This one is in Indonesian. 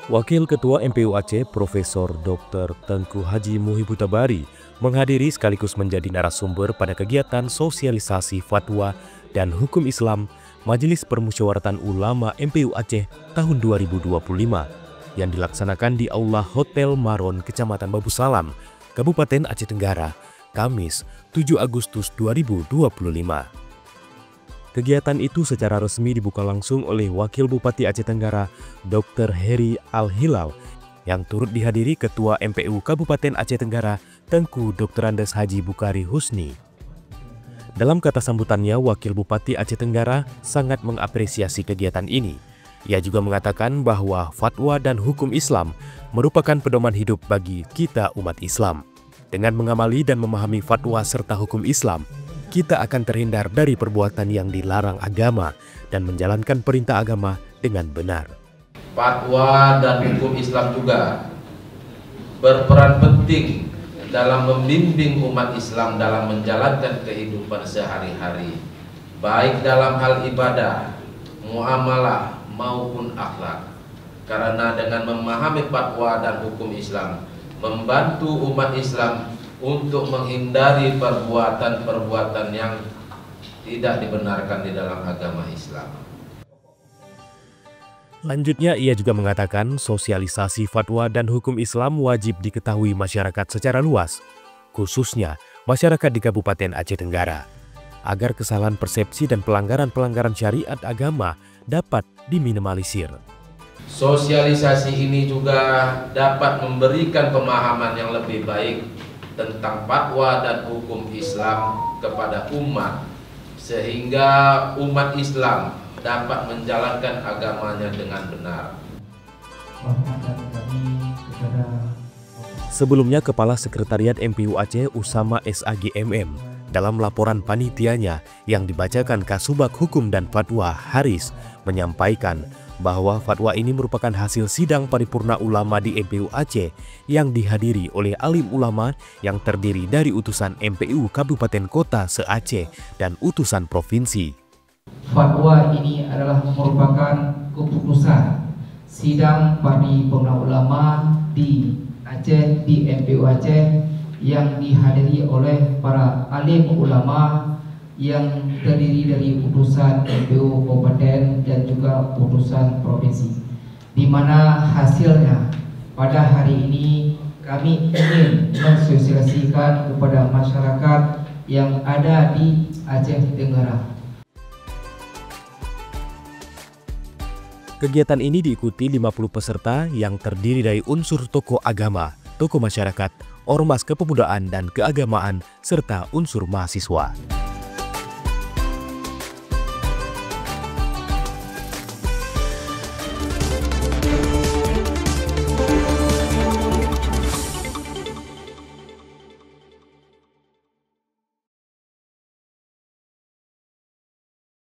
Wakil Ketua MPU Aceh Profesor Dr. Tengku Haji Muhibutabari menghadiri sekaligus menjadi narasumber pada kegiatan sosialisasi fatwa dan hukum Islam Majelis Permusyawaratan Ulama MPU Aceh tahun 2025 yang dilaksanakan di Aula Hotel Maron, Kecamatan Babu Salam, Kabupaten Aceh Tenggara, Kamis 7 Agustus 2025. Kegiatan itu secara resmi dibuka langsung oleh Wakil Bupati Aceh Tenggara, Dr. Heri Al-Hilal, yang turut dihadiri Ketua MPU Kabupaten Aceh Tenggara, Tengku Dr. Andes Haji Bukari Husni. Dalam kata sambutannya, Wakil Bupati Aceh Tenggara sangat mengapresiasi kegiatan ini. Ia juga mengatakan bahwa fatwa dan hukum Islam merupakan pedoman hidup bagi kita umat Islam. Dengan mengamali dan memahami fatwa serta hukum Islam, kita akan terhindar dari perbuatan yang dilarang agama dan menjalankan perintah agama dengan benar. Fatwa dan hukum Islam juga berperan penting dalam membimbing umat Islam dalam menjalankan kehidupan sehari-hari, baik dalam hal ibadah, muamalah maupun akhlak. Karena dengan memahami fatwa dan hukum Islam, membantu umat Islam untuk menghindari perbuatan-perbuatan yang tidak dibenarkan di dalam agama Islam. Lanjutnya, ia juga mengatakan sosialisasi fatwa dan hukum Islam wajib diketahui masyarakat secara luas, khususnya masyarakat di Kabupaten Aceh Tenggara, agar kesalahan persepsi dan pelanggaran-pelanggaran syariat agama dapat diminimalisir. Sosialisasi ini juga dapat memberikan pemahaman yang lebih baik tentang fatwa dan hukum Islam kepada umat, sehingga umat Islam dapat menjalankan agamanya dengan benar. Sebelumnya, Kepala Sekretariat MPU Aceh Usama SAGMM dalam laporan panitianya yang dibacakan Kasubag Hukum dan Fatwa Haris menyampaikan bahwa fatwa ini merupakan hasil sidang paripurna ulama di MPU Aceh yang dihadiri oleh alim ulama yang terdiri dari utusan MPU Kabupaten Kota se-Aceh dan utusan provinsi. Fatwa ini adalah merupakan keputusan sidang paripurna ulama di Aceh, di MPU Aceh yang dihadiri oleh para alim ulama yang terdiri dari utusan MPU Kabupaten dan juga utusan provinsi, di mana hasilnya pada hari ini kami ingin mensosialisasikan kepada masyarakat yang ada di Aceh Tenggara. Kegiatan ini diikuti 50 peserta yang terdiri dari unsur tokoh agama, tokoh masyarakat, ormas kepemudaan dan keagamaan, serta unsur mahasiswa.